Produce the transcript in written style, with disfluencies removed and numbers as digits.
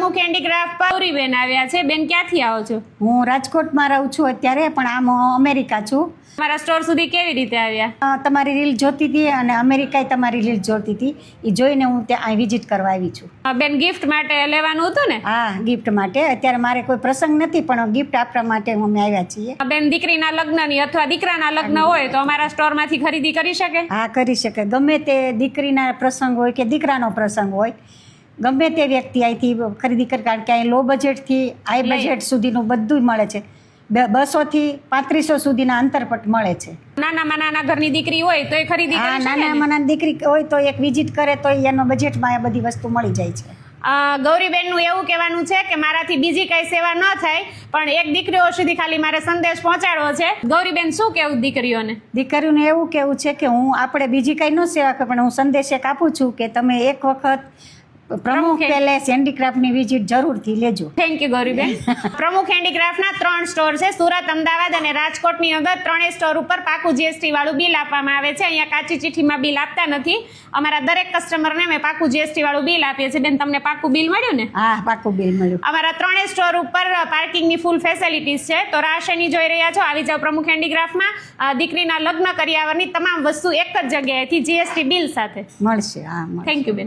પ્રમુખ હેન્ડીક્રાફ્ટ પર ગૌરીબેન આવ્યા છે. બેન, ક્યાંથી આવો છો? હું રાજકોટમાં રહું છું અત્યારે, પણ આમ અમેરિકા છું. તમારા સ્ટોર સુધી કેવી રીતે આવ્યા? તમારી રીલ જોતી હતી અને અમેરિકાએ તમારી રીલ જોતી હતી, એ જોઈને હું ત્યાં વિઝિટ કરવા આવી છું. બેન, ગિફ્ટ માટે લેવાનું હતું ને? હા, ગિફ્ટ માટે. અત્યારે મારે કોઈ પ્રસંગ નથી, પણ ગિફ્ટ આપવા માટે અમે આવ્યા છીએ. બેન, દીકરીના લગ્નની અથવા દીકરાના લગ્ન હોય તો અમારા સ્ટોરમાંથી ખરીદી કરી શકે? હા, કરી શકે. ગમે તે દીકરીના પ્રસંગ હોય કે દીકરાનો પ્રસંગ હોય, ગમે તે વ્યક્તિ અહીંથી ખરીદી કરે. કારણ કે અહીં લો બજેટથી હાઈ બજેટ સુધીનું બધું મળે છે. 200 થી 3500 સુધીના અંતરપટ મળે છે. નાનામાં નાના ઘરની દીકરી હોય તો એ ખરીદી કરી શકે ને? નાનામાં નાની દીકરી હોય તો એક વિઝિટ કરે તો એનો બજેટમાં આ બધી વસ્તુ મળી જાય છે. ગૌરીબેનનું એવું કહેવાનું છે કે મારાથી બીજી કઈ સેવા ન થાય, પણ એક દીકરીઓ સુધી ખાલી મારે સંદેશ પહોંચાડવો છે. ગૌરીબેન, શું કહેવું દીકરીઓને? દીકરીઓને એવું કહેવું છે કે આપણે બીજી કઈ ન સેવા કરું, પણ હું સંદેશ એક આપું છું કે તમે એક વખત પ્રમુખ પેલેસ હેન્ડીક્રાફ્ટની વિઝિટ જરૂરથી લેજો. Thank you Gauriben. પ્રમુખ હેન્ડીક્રાફ્ટના 3 સ્ટોર છે, સુરત, અમદાવાદ અને રાજકોટની અંદર. 3 સ્ટોર ઉપર પાકું GST વાળું બિલ આપવામાં આવે છે. અહીંયા કાચી ચિઠ્ઠીમાં બિલ આપતા નથી. અમારા દરેક કસ્ટમરને અમે પાકું GST વાળું બિલ આપીએ છીએ. બેન, તમને પાકું બિલ મળ્યું ને? હા, પાકું બિલ મળ્યું. અમારા 3 સ્ટોર ઉપર પાર્કિંગની ફૂલ ફેસિલિટીઝ છે. તો રાહ શેની જોઈ રહ્યા છો? આવી જાઓ પ્રમુખ હેન્ડીક્રાફ્ટમાં. દીકરીના લગ્ન કર્યાવરની તમામ વસ્તુ એક જ જગ્યાએથી GST બિલ સાથે મળશે. હા, થેન્ક યુ બેન.